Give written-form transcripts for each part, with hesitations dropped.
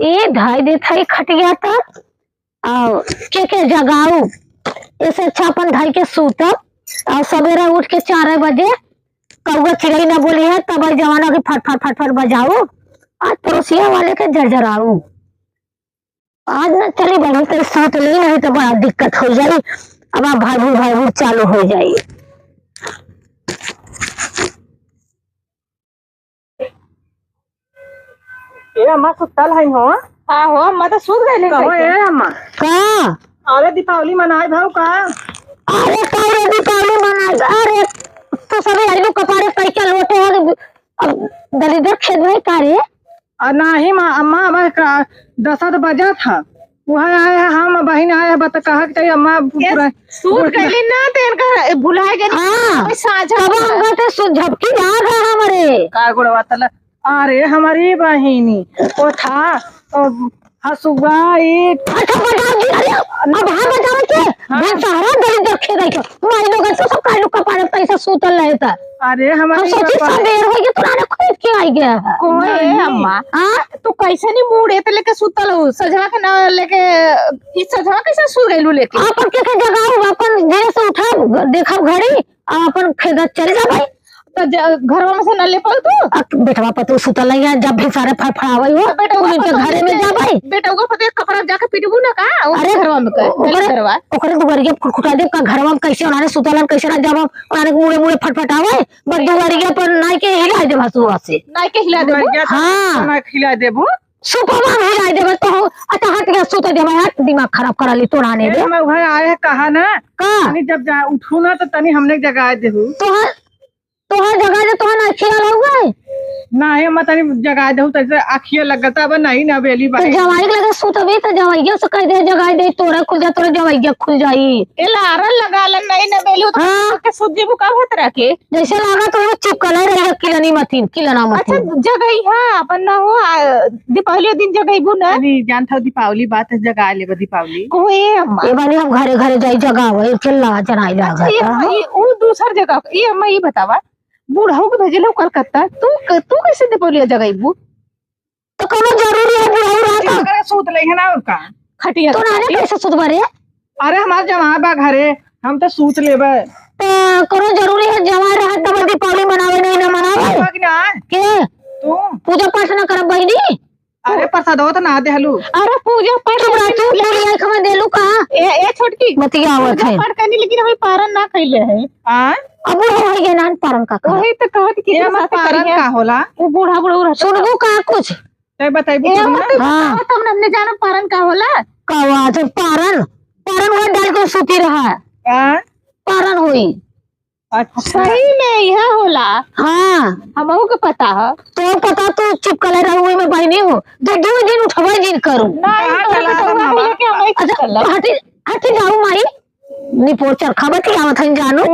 ये ढाई दे था खट गया था के जगाऊ। इससे अच्छा अपन ढाई के सूतब और सवेरे उठ के 4 बजे कौआ चिड़ई ना बोली है तब जवाना के फट फट फट फट बजाऊ। आज पड़ोसिया वाले के जरजराऊ। आज न चली बहू तेरे साथ ले नहीं तो बड़ा दिक्कत हो जाई। अब आप भाई चालू हो जाई। ए अम्मा सुतल है हो? हां हो अम्मा तो सूत गइले। कहो ए अम्मा का अरे दीपावली मनाए भाव का? अरे कौन दीपावली मनाए? अरे तो सभी आलू कपारे पैसा लोटे है दलिदर खेत में कारे। नहीं अम्मा अम्मा 10 बजा था वह आए हैं हम बहन आए हैं बता कहा कि अम्मा पूरा सूत गइले ना तेन का भुलाए गए। हां साझा अब हम तो झपकी याद है हमारे का गुड़वा तला। अरे हमारी बहिनी वो था हसुआ एक अच्छा बताओ जी। अरे अब हां बताओ के मैं सारा दलिदर खेत है मैं लोग तो सब कालू कपारे पैसा सूतल रहता। अरे हम हमारी सोची सवेर हो गया तुराने खुद के आई गया है। कोए अम्मा हां तू कैसे नहीं मुड़े ते लेके सुतल हो सजवा के ना लेके ई सजवा कैसे सो गइलू लेके? अपन के जगह अपन घर से उठा देखा घड़ी अपन खेत चल जा भाई तो घरवा में से न ले पल तू बेटवा पतू सुतल है जब भी सारे फड़फड़ावई हो उनके घरे में जा भाई। बेटा को पते कपड़ा जाके पिटबू ना का अरे घरवा में कर घरवा ओकरे दुवरिया खुटखुटा दे का घरवा में कैसे उन्होंने सुतलन कैसे ना जब उन्होंने मुड़े मुड़े फटफटावे बस दुवरिया पर नाई के हिला दे हसुआ से नाई के हिला दे। हां ना खिला देबो सुपवा हिला दे तो अच्छा हट गया सुत दे मैं दिमाग खराब करा ली तोड़ाने दे। मैं वह आए हैं कहा ना का जब जा उठू ना तो तनी हमने जगा देहू तो हर जगह जे तोहन अखिया हुआ है नहीं अम्मा तनी जगा देहू तैसे आखिया लगता अब नहीं ना बेली तो बाई जवाई लगे सुतबे तो जवाइया से कह दे जगाई दे तोरा खुल जा तोरा जवाइया खुल जाई। ए लारन लगा ल नहीं ना बेलू हां के सुजी बुका होत रखे जैसे लगा तो चिपकल रहे किलनी मतीन किलना अच्छा मतीन। जगई हां अपन ना हो दीपावली दिन जगईबू ना नहीं जानता दीपावली बात है जगा लेबो दीपावली कोए अम्मा ये बानी हम घरे घरे जाई जगावे चल्ला जनाई लगा ये वो दूसर जगह ये अम्मा ये बतावा बूढ़ाऊ के भेजलो कलकत्ता तू कैसे दीपावली जगईबू? तो कोनो जरूरी है बुढ़ाऊ रहता अगर सूत ले है ना उनका खटिया तो ना कैसे सुतबरे? अरे हमार जमा बा घरे हम तो सूत लेबे तो कोनो जरूरी है जवान रहत तब दीपावली मनावे नहीं ना मनावे ना के तू पूजा पाठ ना करब बहिनी? अरे प्रसाद हो तो ना देहलू अरे पूजा पाठ चुप रह तू ले आई खमा देलू का ए छोटकी मतिया आवत है पाठ करनी लेकिन हमें पारण ना कइले है। हां अब हो गए नान पारन का वही तो कहत कि ये मत पारण का होला वो बूढ़ा बूढ़ा सुनबू का कुछ ते बताइबू हां तुम हमने जाना पारण का होला कवा तो पारन पारन वो डाल के सूती रहा हां पारन हुई। अच्छा सही में यह होला हां हमहू के पता है तो पता तो चिपकले रहू में बहिनी हो तो 2 दिन उठवा दिन करूं अच्छा हटी हटी जाऊ माई निपोर चरखा बती आवत हन जानू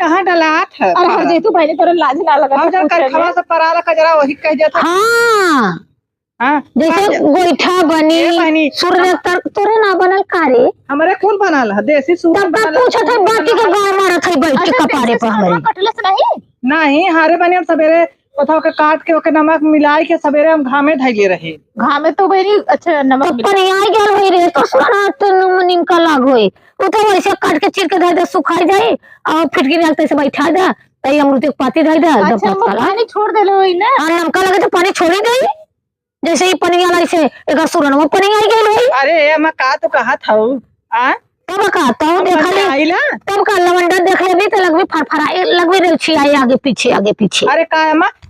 कहां डलात है अरे हर जेतू पहले तोरे लाज ना लगा हम जब कर खवा से पराला कजरा वही कह देता हां हां जैसे गोईठा बनी सूर्य तक तोरे ना बनल कारे हमरे खून बनल है देसी सूट तब पूछत है बाकी के गांव मारत है बैठ के कपारे पर हमारी कटलस नहीं नहीं हारे बने हम सवेरे कोथाव के काट के ओके नमक मिलाई के सवेरे हम घामे धइले रहे घामे तो बेरी अच्छा नमक पर आई गेल होई रे तो सुना तो निमका लाग होई वो तो वैसे काट के चीर के धर दे सुखाई जाए और फिटकी डालते से बैठा दे तई अमरूद के पाती धर दे जब अच्छा पानी छोड़ देले होई ना और नमका लगे तो पानी छोड़ी दे जैसे ही पनिया लाई से एक सुरन वो पानी आई गेल होई। अरे मैं का तो कहा था आ तब का तो देखा ले आइला तब का लवंडा देख ले भी तो लगवे फरफरा लगवे रे छी आई आगे पीछे अरे का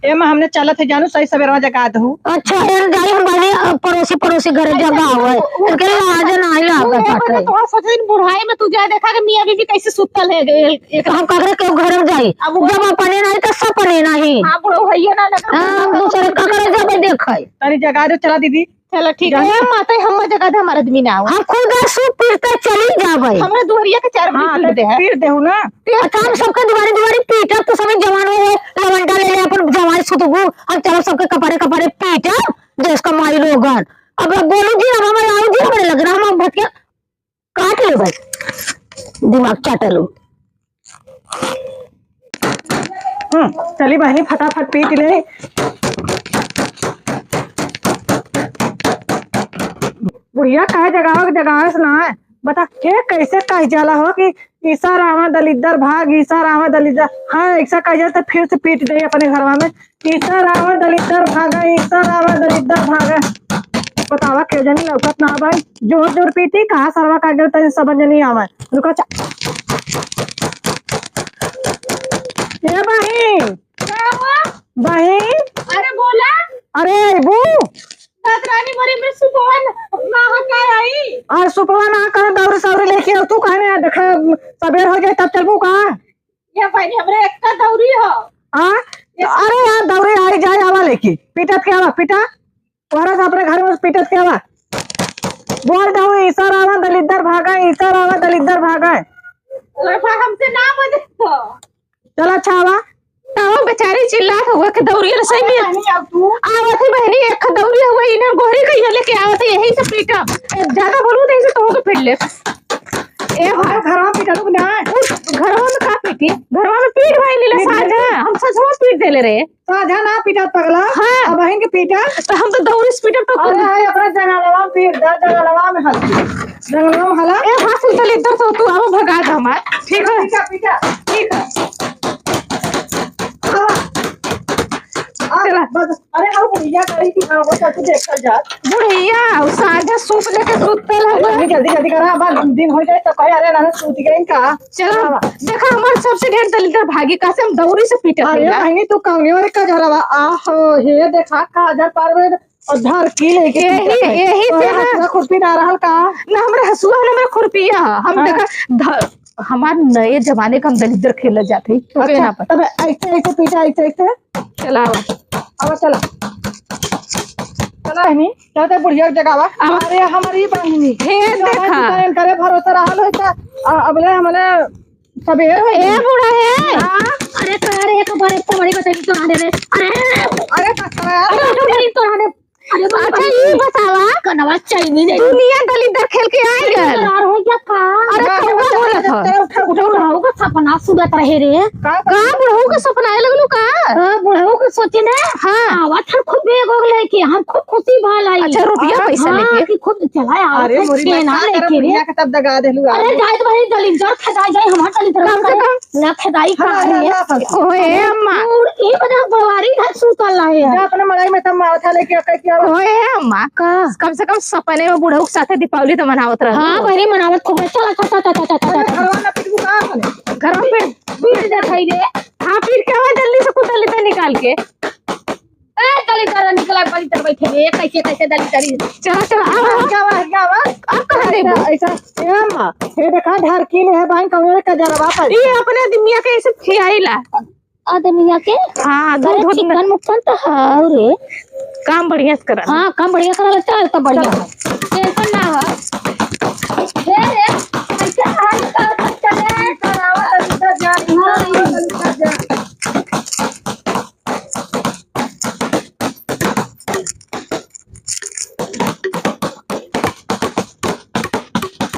एमा हमने चलत है जानू सही सवेरे जगा दहू अच्छा यार जाई हम बाने पड़ोसी घरे जगह आवे इनके आज ना आई लागत है तो सोच दिन बुढ़ाई में तू जा देखा कि मियां बीबी कैसे सुतल है एक हम ककरे के घर में जाई जब अपने नहीं तो सपने नहीं हां बुढ़ो भैया ना लगा हम दूसरे ककरे जाबे देखै तनी जगा दे चला दीदी चलो ठीक है माता हम जगह दे हमारा आदमी ना आओ हम खुद सु पीटते चली जाबे हमरा दुवरिया के 4 बजे दे है पीट देहू ना अच्छा हम सबके दुआरी पीटब तो समय जवान हो लवंडा ले ले अपन जवान सुतबू हम चलो सबके कपड़े पीटब देश का माई लोगन अब बोलू जी हम आऊ जी हमरे लग रहा हम भटके काट ले भाई दिमाग चाटलू चली बहनी फटाफट पीट ले। बुढ़िया कहे जगावे से ना है। बता ये कैसे कह जाला हो कि ईसा रामा दलिद्दर भाग, ईसा रामा दलिद्दर। हाँ ऐसा कह जाए तो फिर से पीट दे अपने घरवा में, ईसा रामा दलिद्दर भागा, ईसा रामा दलिद्दर भागा। बतावा के जनी लौकत ना भाई, जोर जोर पीटी कहा सरवा का गिरता समझ नहीं आवा। रुका ये बहन बहन, अरे बोला। अरे बू रानी मरे में सुपवन ना का आई। और सुपवा ना कर दौड़ सौरी लेके आओ। तू कहने देख सबेर हो जाए तब चलबू का। ये भाई हमरे एक का दौरी हो। हाँ अरे यार दौड़े आई जाए आवा लेके पीटत के आवा, पीटा औरत अपने घर में पीटत के आवा। बोल दो ईसा रामा दलिद्दर भागा, ईसा रामा दलिद्दर भागा। हमसे ना बजे चल अच्छा आवा। तावा बेचारी चिल्लात हुआ के दौरी सही में आवत है बहनी। एक दौरी हुआ इन्हें गोहरी कहिया लेके आवत है, यही से पीटा। ज्यादा बोलू नहीं से तो के पीट ले। ए भाई घर में पीटा लोग ना, घरवा में का पीटी, घरवा में पीट भाई लीला साझा हम सचवा पीट देले रे। साझा ना पीटा पगला। हाँ। अब बहन के पीटा तो हम तो दौरी से पीटा तो अरे हाय अपना जंगलवा में पीट दा, जंगलवा में हल जंगलवा में हला। ए हाथ उधर इधर तो तू आओ भगा दे हमार। ठीक है पीटा पीटा ठीक है। चला बस। अरे अब बुढ़िया करी कि हाँ वो तू देख कर जा। बुढ़िया साझा सूप लेके सुतल हुआ। जल्दी जल्दी करा, अब दिन हो जाए तो कहे अरे ना सूत गई का। चलो देखा हमारे सबसे ढेर दलिद्दर भागी का से हम दौरी से पीटे अरे थे। बहनी तू कौने वाले का जरवा आहो हे देखा का आधार पार में और धर की लेके यही से ना खुरपी ना रहल का ना हमारे हसुआ ना मेरा खुरपिया हम देखा हमारे नए जमाने का हम दलिद्दर खेल जाते तो अच्छा यहाँ पर। तब ऐसे ऐसे पीटा ऐसे चला अब चला चला बहनी चलते बुढ़िया जगावा। अरे हमारी बहनी हे देखा करे भरोसा रहल है का अबले हमने सबेर हो ए बूढ़ा है। अरे तो एक बड़े बड़ी बतली तो आने रे। अरे कसा अरे तो आने। अरे अच्छा ये बतावा कनवा चाहिए नहीं दुनिया दलिद्दर खेल के आए गए। यार हो गया का। अरे कौवा बोला था बुढ़ऊ का सपना सुबह रहे रे। का बुढ़ऊ का सपना आए लगलू का। हां बुढ़ऊ के सोचे ने। हाँ आवत हम खूब बेग हो गए कि हम खूब खुशी भाल आई। अच्छा रुपया पैसा लेके कि खूब चला आवत अरे मोरी ना लेके रे। के तब दगा देलू। अरे जाए तो भाई दलिद्दर खदाई जाए हमार दलिद्दर कम से कम ना खदाई का है। ओए अम्मा और ये बड़ा बवारी घर सुतल रहे जा अपने मलाई में तब माथा लेके क्या ओए अम्मा कम से कम सपने में बुढ़ऊ के साथे दीपावली तो मनावत रह। हां बहनी मनावत खूब चला घरवा ना पिटू का अपने घर में पीट देखाई रे। हाँ फिर क्या हुआ जल्दी से कुछ दलिद्दर निकाल के। ए दलिद्दर निकला बड़ी तर बैठे रे कैसे दलिद्दर। चला चला क्या अब कहाँ देबो। ऐसा ए अम्मा ये देखा ढार की है बहन कमरे का जरवा पर ये अपने दुनिया के ऐसे खियाइला आदमिया के। हाँ अरे दूध चिकन मुक्कन तो हाउ रे। काम बढ़िया से करा। हाँ काम बढ़िया करा चल तो बढ़िया टेंशन ना हो। हे रे कैसे हाल का चले करावा जा।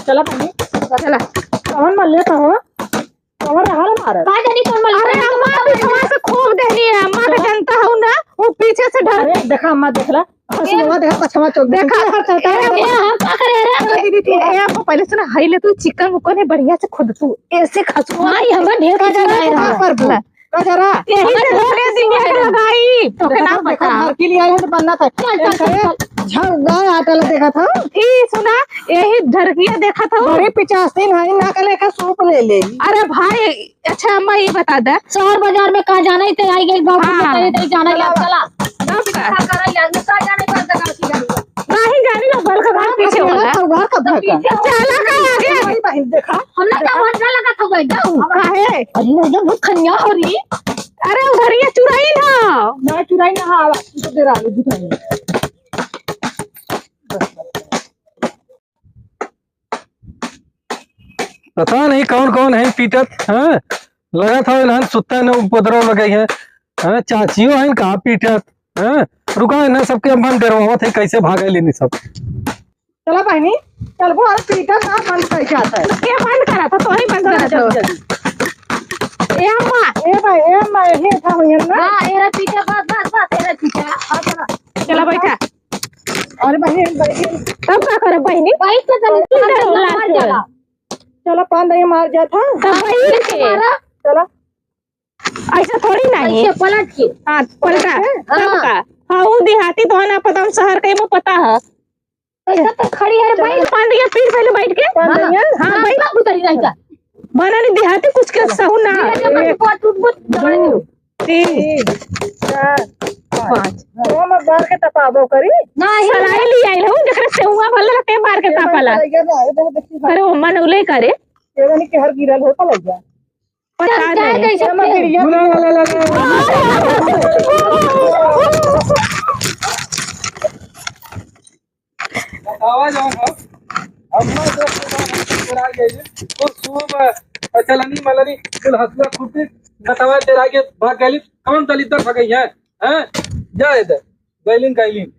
चला बहनी चला कवन मल्ले तो हो कवर हाल मारे। का जानी कौन मल। अरे अम्मा पिछवा से खूब देनी है। अम्मा का जनता हूँ ना वो पीछे से ढल। अरे देखा अम्मा देखला हसुआ देखा पछवा चौक देखा चलता है। ए हम का करे रे। दीदी ए आपको पहले सुना हाई ले तू चिकन मुकन है बढ़िया से खुद तू ऐसे खासू। हां ये हम ढेर का जरा पर बोला का जरा यही से धोने दुनिया के लगाई तो के ना पता। घर के लिए आए हैं तो बनना था। चल झड़ गाय आटा ले देखा था ई सुना यही ढरकिया देखा था। बड़ी 85 दिन है ना कले का सूप ले ले। अरे भाई अच्छा अम्मा ये बता दे शहर बाजार में कहा जाना ही तो आई गई बाबू हाँ। में जाना या चला कब का का करे या का जाने पर तक की जानी। नहीं जानी ना बल का घर पीछे वाला घर का भगा चला का आगे बड़ी बहन देखा हमने क्या वजह लगा था गई जाओ। काहे अरे एकदम बहुत खनिया हो रही। अरे उधर ये चुराई ना ना चुराई ना आवा तो दे रहा दुकान पता नहीं कौन कौन है पीटत। हाँ लगा था इन्हां सुत्ता ने उपद्रव लगाई है। हाँ चाचियों है कहा पीटत। हाँ रुका है ना सबके मन डरवावत है कैसे भागे लेनी सब। चला बहनी चल वो अरे पीटा ना बंद कैसे आता है। ये बंद करा था तो ही बंद करा था। ए अम्मा ए माँ यही था हुई है ना। हाँ एरा पीछे बस एरा पीछे चला बैठा। अरे बहन तब का करे बहनी भाई तो मार जाला। चलो 5 दही मार जाता। तब बहनी के चलो ऐसा थोड़ी नहीं ऐसे पलट के हाँ पलटा तब का हाँ वो देहाती तो है ना पता हम शहर के में पता है ऐसा तो खड़ी है भाई बैठ 5 दिया पीठ पहले बैठ के हाँ भाई बाबू तरी नहीं का बना नहीं देहाती कुछ के सहू ना दो 3 4 5 वो मत बार के तपाबो करी। नहीं सलाई ली आई हूं जकरा से हुआ भले के मार के तापला अरे वो मन उले करे ये नहीं के हर गिरल हो तो लग जा। पता चाहे नहीं कैसे मत गिरिया। आवाज आओ अम्मा जो आ गई तो सुबह चलनी मलनी फिर हंसला खुटी बतावा तेरा आगे भाग गली कौन दलित भाग गई है हैं जा इधर गैलिन कैलिन